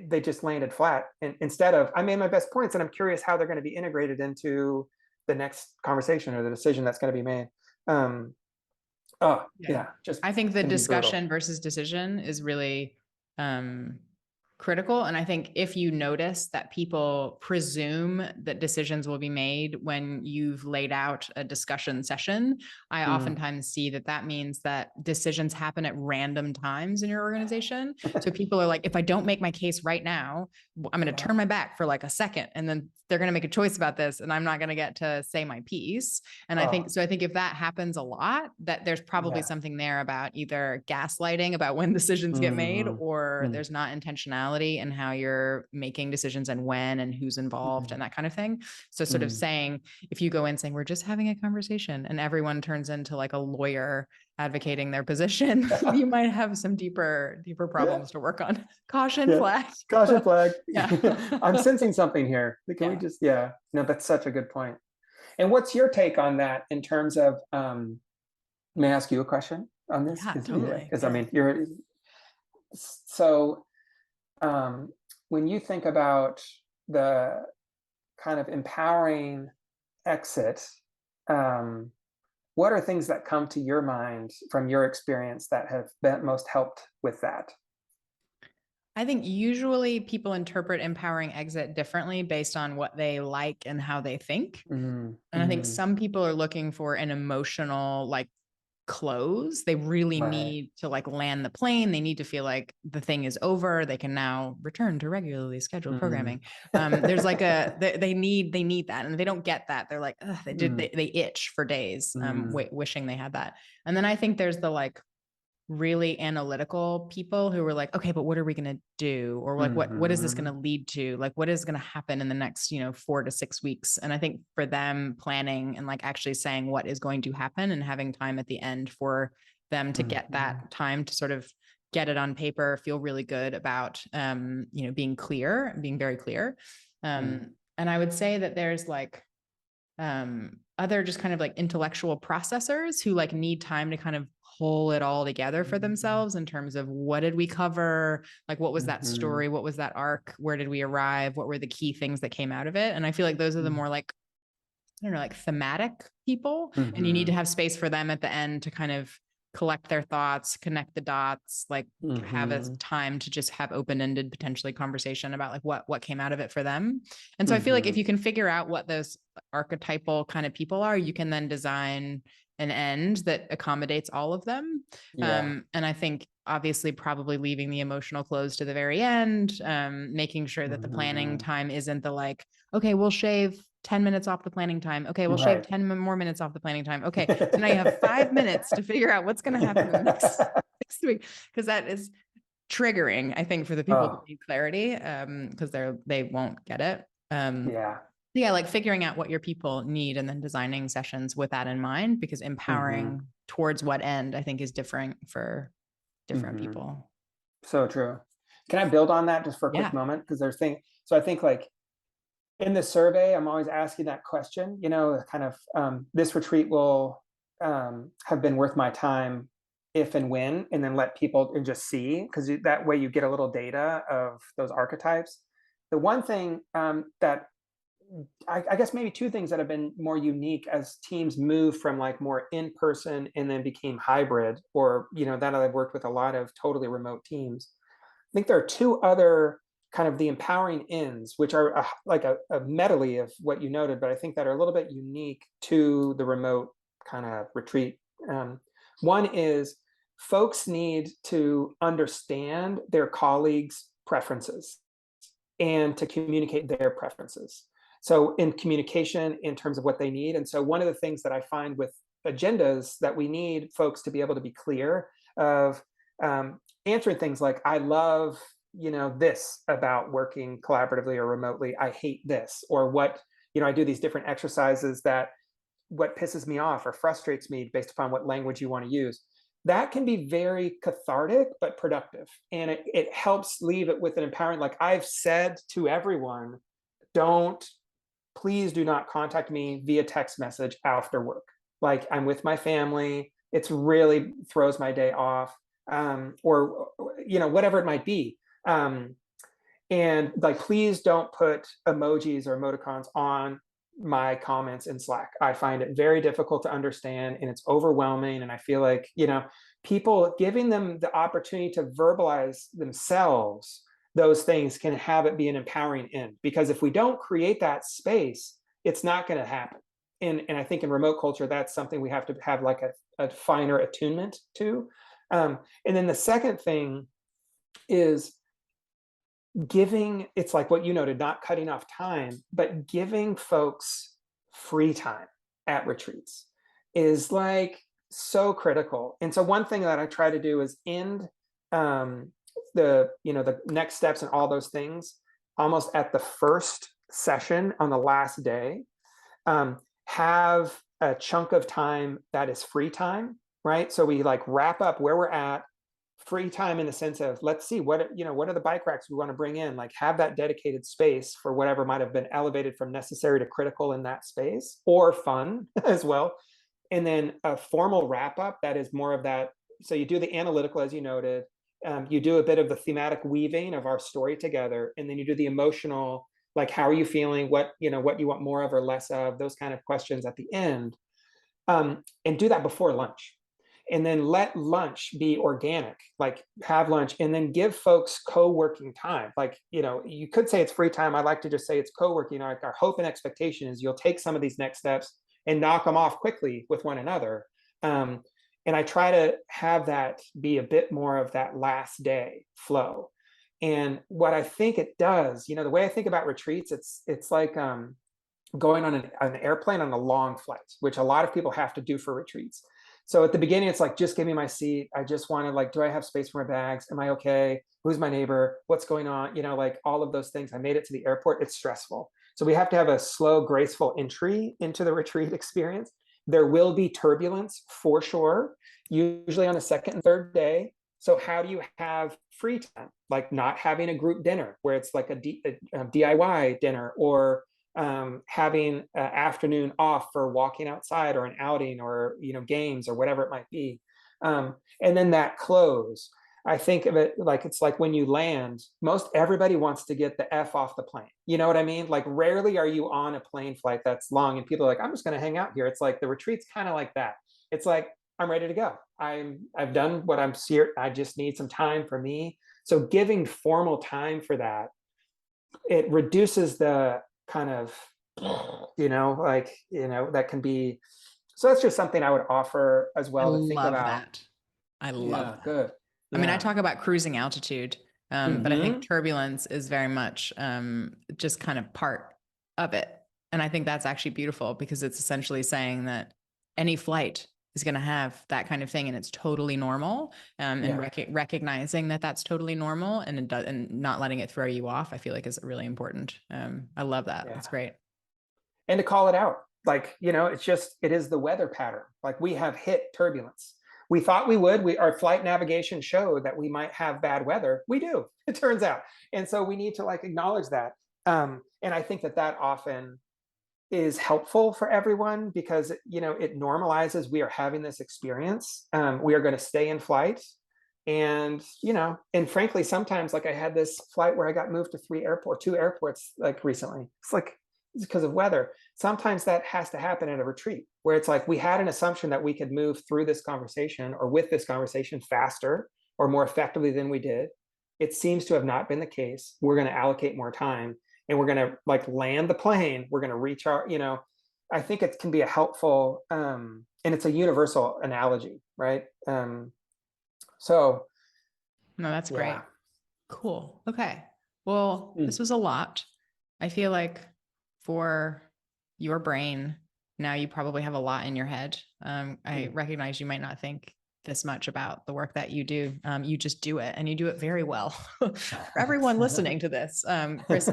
they just landed flat. And instead of, I made my best points and I'm curious how they're going to be integrated into the next conversation or the decision that's going to be made. Just I think the can be brutal. discussion versus decision is really critical. And I think if you notice that people presume that decisions will be made when you've laid out a discussion session, I oftentimes see that means that decisions happen at random times in your organization. So people are like, if I don't make my case right now, I'm going to turn my back for like a second, and then they're going to make a choice about this, and I'm not going to get to say my piece. And I think if that happens a lot, that there's probably something there about either gaslighting about when decisions get made, or there's not intentionality in how you're making decisions and when and who's involved and that kind of thing. So sort of saying, if you go in saying, we're just having a conversation, and everyone turns into like a lawyer advocating their position, you might have some deeper problems to work on. Caution flag. Caution flag. Yeah. I'm sensing something here. Can we just, no, that's such a good point. And what's your take on that in terms of, may I ask you a question on this? Yeah, totally. Because I mean, so when you think about the kind of empowering exit, what are things that come to your mind from your experience that have been most helped with that? I think usually people interpret empowering exit differently based on what they like and how they think. And I think some people are looking for an emotional like close. They really need to like land the plane. They need to feel like the thing is over. They can now return to regularly scheduled programming. There's like they need that, and they don't get that. They're like, they itch for days, wishing they had that. And then I think there's the like really analytical people who were like, okay, but what are we going to do? Or like, what is this going to lead to? Like, what is going to happen in the next, 4 to 6 weeks? And I think for them, planning and like actually saying what is going to happen and having time at the end for them to get that time to sort of get it on paper, feel really good about, being clear, being very clear. And I would say that there's like, other just kind of like intellectual processors who like need time to kind of pull it all together for themselves in terms of what did we cover? Like, what was that story? What was that arc? Where did we arrive? What were the key things that came out of it? And I feel like those are the more like, I don't know, like thematic people. And you need to have space for them at the end to kind of collect their thoughts, connect the dots, like have a time to just have open-ended potentially conversation about like what came out of it for them. And so I feel like if you can figure out what those archetypal kind of people are, you can then design an end that accommodates all of them. Yeah. And I think obviously probably leaving the emotional close to the very end, making sure that the planning time isn't the like, okay, we'll shave 10 minutes off the planning time. Okay, we'll shave 10 more minutes off the planning time. Okay, so now you have 5 minutes to figure out what's going to happen in the next week, because that is triggering, I think, for the people that need clarity, because they won't get it. Yeah, like figuring out what your people need and then designing sessions with that in mind, because empowering towards what end, I think, is different for different people. So true. Can I build on that just for a quick moment? Because there's things, so I think like in the survey, I'm always asking that question, you know, kind of this retreat will have been worth my time if and when, and then let people and just see, because that way you get a little data of those archetypes. The one thing that I guess maybe two things that have been more unique as teams move from like more in-person and then became hybrid, or, you know, that I've worked with a lot of totally remote teams. I think there are two other kind of the empowering ends, which are like a medley of what you noted, but I think that are a little bit unique to the remote kind of retreat. One is folks need to understand their colleagues' preferences and to communicate their preferences. So in communication in terms of what they need. And so one of the things that I find with agendas that we need folks to be able to be clear of answering things like, I love, you know, this about working collaboratively or remotely. I hate this, or what, you know, I do these different exercises that what pisses me off or frustrates me based upon what language you want to use. That can be very cathartic, but productive. And it helps leave it with an empowering, like I've said to everyone, please do not contact me via text message after work. Like I'm with my family. It's really throws my day off, or, you know, whatever it might be. And like, please don't put emojis or emoticons on my comments in Slack. I find it very difficult to understand and it's overwhelming. And I feel like, you know, people giving them the opportunity to verbalize themselves, those things can have it be an empowering end. Because if we don't create that space, it's not going to happen. And I think in remote culture, that's something we have to have like a finer attunement to. And then the second thing is giving, it's like what you noted, not cutting off time, but giving folks free time at retreats is like so critical. And so one thing that I try to do is end the next steps and all those things almost at the first session on the last day. Have a chunk of time that is free time, right? So we like wrap up where we're at, free time in the sense of, let's see what are the bike racks we want to bring in, like have that dedicated space for whatever might have been elevated from necessary to critical in that space, or fun as well. And then a formal wrap up that is more of that. So you do the analytical, as you noted, you do a bit of the thematic weaving of our story together, and then you do the emotional, like how are you feeling, what you want more of or less of, those kind of questions at the end, and do that before lunch. And then let lunch be organic, like have lunch and then give folks co-working time. Like, you could say it's free time. I like to just say it's co-working. Like our hope and expectation is you'll take some of these next steps and knock them off quickly with one another. And I try to have that be a bit more of that last day flow. And what I think it does, the way I think about retreats, it's like going on an airplane on a long flight, which a lot of people have to do for retreats. So at the beginning, it's like, just give me my seat. I just want to, like, do I have space for my bags? Am I okay? Who's my neighbor? What's going on? Like all of those things. I made it to the airport. It's stressful. So we have to have a slow, graceful entry into the retreat experience. There will be turbulence for sure, usually on the second and third day. So how do you have free time? Like not having a group dinner where it's like a DIY dinner, or having an afternoon off for walking outside or an outing or, games or whatever it might be. And then that close, I think of it like it's like when you land, most everybody wants to get the F off the plane. You know what I mean? Like rarely are you on a plane flight that's long and people are like, I'm just going to hang out here. It's like the retreat's kind of like that. It's like, I'm ready to go. I've done what I'm here. I just need some time for me. So giving formal time for that, it reduces the kind of, that can be. So that's just something I would offer as I well to think love about. that. I love Yeah, that. good. I mean, I Yeah. talk about cruising altitude, but I think turbulence is very much just kind of part of it. And I think that's actually beautiful because it's essentially saying that any flight is going to have that kind of thing, and it's totally normal. And recognizing that that's totally normal, and not letting it throw you off, I feel like is really important. I love that. That's great. And to call it out, like, it is the weather pattern. Like we have hit turbulence. We thought we would. Our flight navigation showed that we might have bad weather. We do, it turns out. And so we need to like acknowledge that. And I think that often is helpful for everyone because, it normalizes we are having this experience. We are going to stay in flight. And, and frankly, sometimes like I had this flight where I got moved to two airports like recently. It's like, it's because of weather. Sometimes that has to happen at a retreat where it's like we had an assumption that we could move through this conversation or with this conversation faster or more effectively than we did. It seems to have not been the case. We're going to allocate more time and we're going to like land the plane. We're going to recharge, I think it can be a helpful, and it's a universal analogy, right? So. No, that's great. Cool. Okay. Well, this was a lot. I feel like for your brain, now you probably have a lot in your head. I recognize you might not think this much about the work that you do. You just do it, and you do it very well. For everyone listening to this, Chris,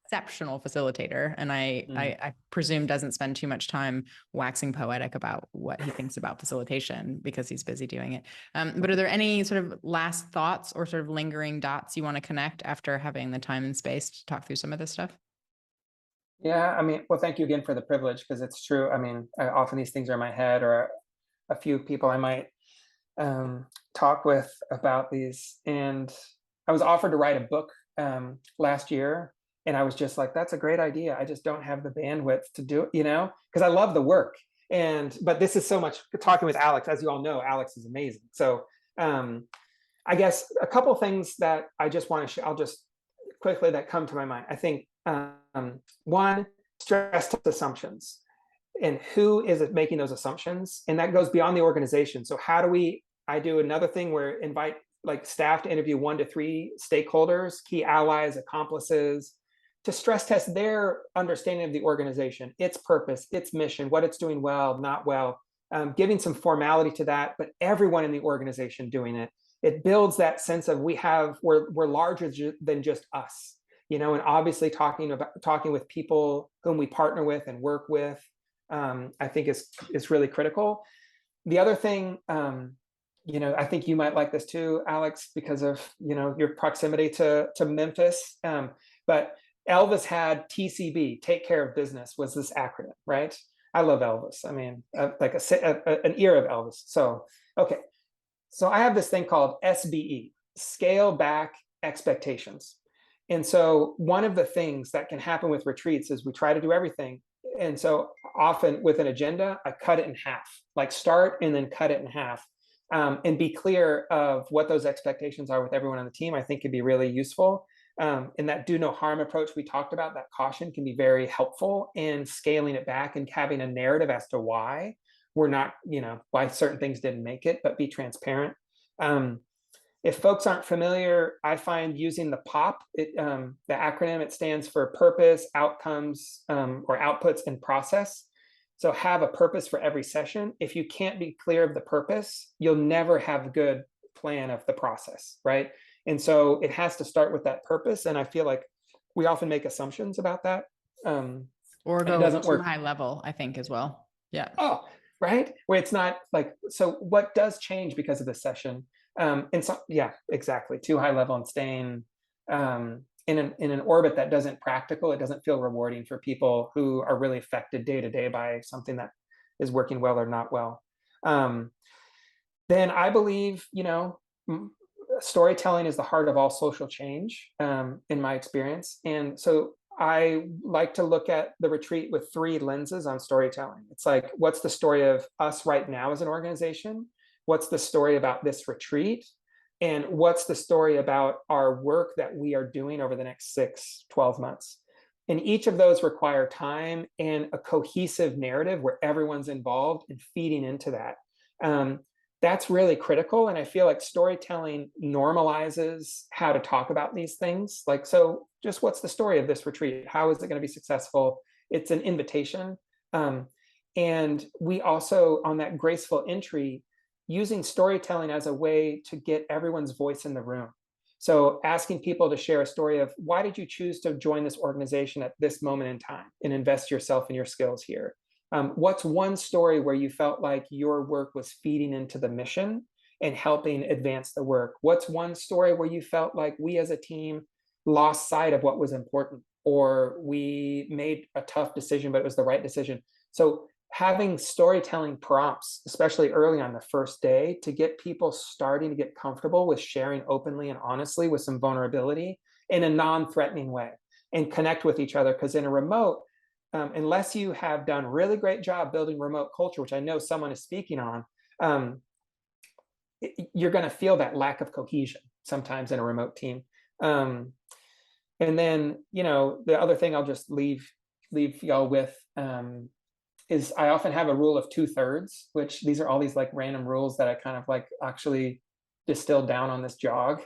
exceptional facilitator, and I presume doesn't spend too much time waxing poetic about what he thinks about facilitation because he's busy doing it. But are there any sort of last thoughts or sort of lingering dots you want to connect after having the time and space to talk through some of this stuff? Yeah, I mean, well, thank you again for the privilege because it's true. I mean, often these things are in my head or a few people I might talk with about these. And I was offered to write a book last year. And I was just like, that's a great idea. I just don't have the bandwidth to do it, because I love the work. But this is so much talking with Alix. As you all know, Alix is amazing. So I guess a couple things that I just want to share, I'll just quickly that come to my mind. I think one, stress test assumptions. And who is it making those assumptions? And that goes beyond the organization. So how do I do another thing where invite like staff to interview 1 to 3 stakeholders, key allies, accomplices, to stress test their understanding of the organization, its purpose, its mission, what it's doing well, not well, giving some formality to that, but everyone in the organization doing it. It builds that sense of we're larger than just us, and obviously talking with people whom we partner with and work with, I think is really critical. The other thing, I think you might like this too, Alix, because of your proximity to Memphis. But Elvis had TCB, Take Care of Business, was this acronym, right? I love Elvis. I mean, like an era of Elvis. So okay, so I have this thing called SBE, Scale Back Expectations. And so one of the things that can happen with retreats is we try to do everything. And so often with an agenda, I cut it in half, like start and then cut it in half, and be clear of what those expectations are with everyone on the team. I think could be really useful. And that do no harm approach we talked about, that caution can be very helpful in scaling it back and having a narrative as to why we're not, why certain things didn't make it, but be transparent. If folks aren't familiar, I find using the POP, the acronym, it stands for purpose, outcomes, or outputs, and process. So have a purpose for every session. If you can't be clear of the purpose, you'll never have a good plan of the process, right? And so it has to start with that purpose. And I feel like we often make assumptions about that. Or go it doesn't too work. high level, I think, as well. Yeah. Oh, right. Where it's not like, so what does change because of this session? And so, yeah, exactly. Too high level and staying in an orbit that doesn't practical, it doesn't feel rewarding for people who are really affected day to day by something that is working well or not well. Then I believe, storytelling is the heart of all social change, in my experience. And so I like to look at the retreat with three lenses on storytelling. It's like, what's the story of us right now as an organization? What's the story about this retreat? And what's the story about our work that we are doing over the next 6-12 months? And each of those require time and a cohesive narrative where everyone's involved and feeding into that. That's really critical. And I feel like storytelling normalizes how to talk about these things. Like, so just what's the story of this retreat? How is it going to be successful? It's an invitation. And we also, on that graceful entry, using storytelling as a way to get everyone's voice in the room. So asking people to share a story of, why did you choose to join this organization at this moment in time and invest yourself and your skills here? What's one story where you felt like your work was feeding into the mission and helping advance the work? What's one story where you felt like we as a team lost sight of what was important, or we made a tough decision, but it was the right decision? So having storytelling prompts, especially early on the first day, to get people starting to get comfortable with sharing openly and honestly with some vulnerability in a non-threatening way, and connect with each other. Because in a remote, unless you have done a really great job building remote culture, which I know someone is speaking on, you're going to feel that lack of cohesion sometimes in a remote team. And then, the other thing I'll just leave y'all with, is I often have a rule of 2/3, which these are all these like random rules that I kind of like actually distilled down on this jog,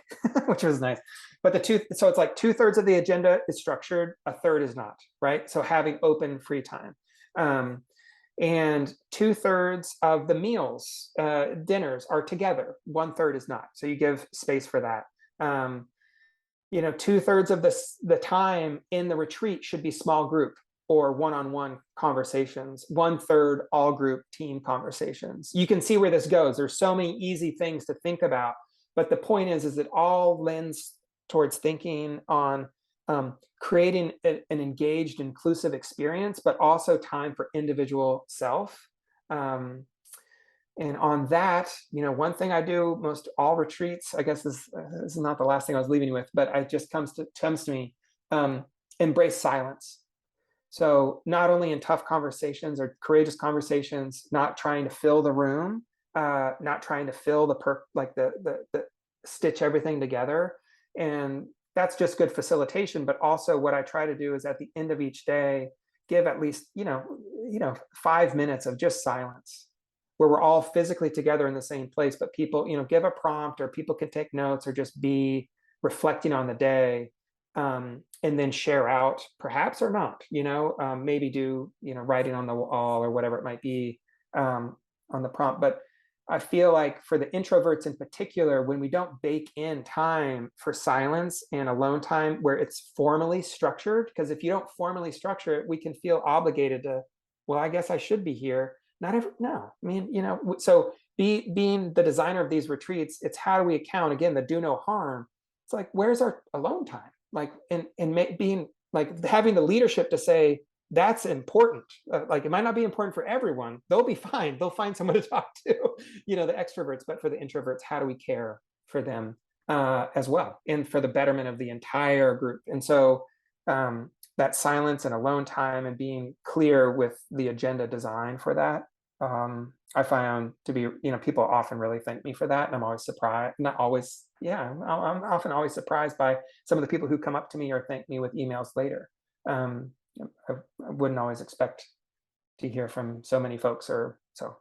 which was nice. But so it's like 2/3 of the agenda is structured, a third is not, right? So having open free time. And 2/3 of the meals, dinners, are together, 1/3 is not. So you give space for that. 2/3 of the time in the retreat should be small group or one-on-one conversations, 1/3 all group team conversations. You can see where this goes. There's so many easy things to think about, but the point is it all lends towards thinking on creating an engaged, inclusive experience, but also time for individual self. And on that, one thing I do most all retreats, I guess this is not the last thing I was leaving you with, but it just comes to me, embrace silence. So not only in tough conversations or courageous conversations, not trying to fill the room, not trying to fill the stitch everything together. And that's just good facilitation. But also what I try to do is at the end of each day, give at least, 5 minutes of just silence where we're all physically together in the same place, but people, give a prompt, or people can take notes or just be reflecting on the day. And then share out, perhaps, or not, maybe do, writing on the wall or whatever it might be, on the prompt. But I feel like for the introverts in particular, when we don't bake in time for silence and alone time where it's formally structured, because if you don't formally structure it, we can feel obligated to, well, I guess I should be here. No, I mean, so being the designer of these retreats, it's how do we account, again, the do no harm. It's like, where's our alone time? Like, and being like having the leadership to say that's important. Like, it might not be important for everyone. They'll be fine. They'll find someone to talk to, the extroverts. But for the introverts, how do we care for them as well, and for the betterment of the entire group? And so that silence and alone time and being clear with the agenda design for that, I found to be, people often really thank me for that. And I'm always surprised, not always. Yeah, I'm often always surprised by some of the people who come up to me or thank me with emails later. I wouldn't always expect to hear from so many folks, or so.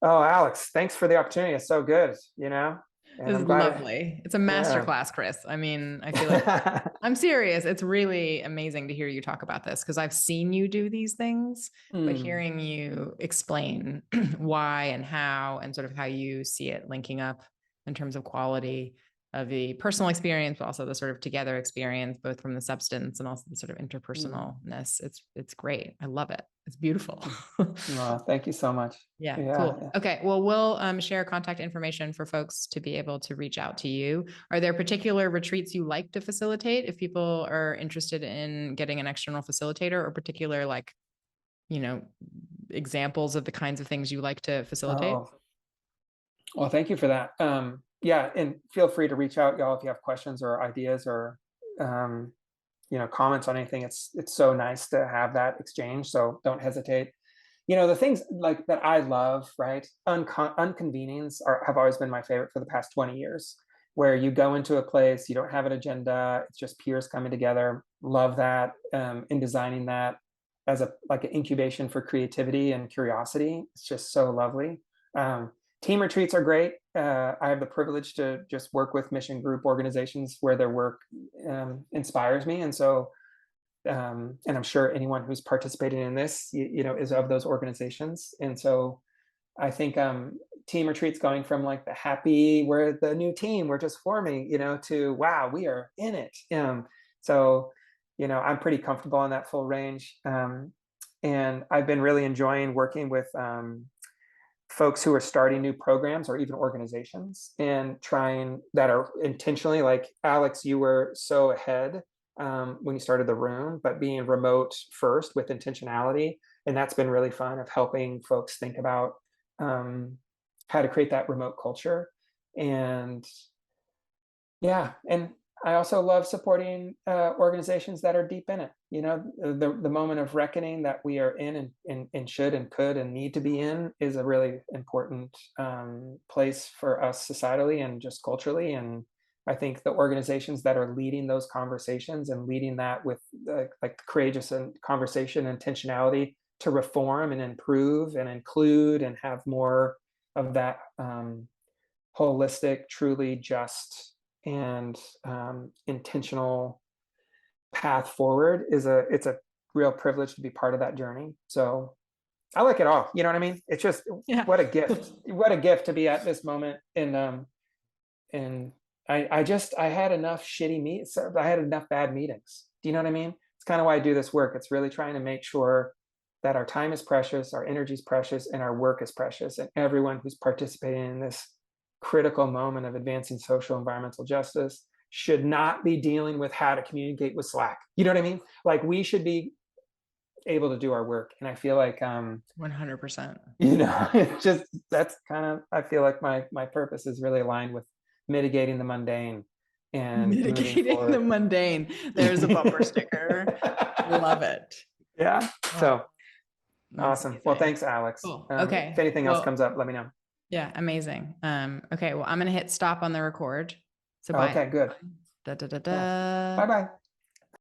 Oh, Alix, thanks for the opportunity. It's so good, and This I'm is glad lovely. It's a masterclass, Chris. I mean, I feel like I'm serious. It's really amazing to hear you talk about this, because I've seen you do these things, but hearing you explain why and how, and sort of how you see it linking up in terms of quality, the personal experience, but also the sort of together experience, both from the substance and also the sort of interpersonalness. It's great. I love it. It's beautiful. Thank you so much. Yeah, Yeah. cool. Okay. Well, we'll share contact information for folks to be able to reach out to you. Are there particular retreats you like to facilitate if people are interested in getting an external facilitator, or particular, like, examples of the kinds of things you like to facilitate? Oh, well, thank you for that. Yeah, and feel free to reach out, y'all, if you have questions or ideas or comments on anything. It's so nice to have that exchange. So don't hesitate. The things like that I love, right? Unconvenings have always been my favorite for the past 20 years, where you go into a place, you don't have an agenda, it's just peers coming together. Love that. In designing that as like an incubation for creativity and curiosity. It's just so lovely. Team retreats are great. I have the privilege to just work with mission group organizations where their work inspires me. And so, and I'm sure anyone who's participating in this, is of those organizations. And so I think team retreats going from like the happy, we're the new team, we're just forming, to wow, we are in it. So, I'm pretty comfortable in that full range. And I've been really enjoying working with folks who are starting new programs or even organizations and trying that are intentionally, like Alix, you were so ahead when you started the room, but being remote first with intentionality. And that's been really fun, of helping folks think about how to create that remote culture. And yeah, and I also love supporting organizations that are deep in it. The moment of reckoning that we are in and should and could and need to be in is a really important place for us societally and just culturally. And I think the organizations that are leading those conversations and leading that with like courageous and conversation intentionality to reform and improve and include and have more of that holistic, truly just and intentional path forward it's a real privilege to be part of that journey. So I like it all. You know what I mean? It's just what a gift to be at this moment. And I had enough shitty meetings. I had enough bad meetings. Do you know what I mean? It's kind of why I do this work. It's really trying to make sure that our time is precious, our energy is precious, and our work is precious. And everyone who's participating in this critical moment of advancing social environmental justice should not be dealing with how to communicate with Slack. You know what I mean? Like, we should be able to do our work. And I feel like 100%. it's just, that's kind of, I feel like my purpose is really aligned with mitigating the mundane and mitigating the mundane. There's a bumper sticker. Love it. Yeah. So awesome. Amazing. Well, thanks, Alix. Cool. Okay. If anything else comes up, let me know. Yeah, amazing. Okay, well, I'm gonna hit stop on the record. So bye. Okay, good. Da, da, da, da. Bye-bye.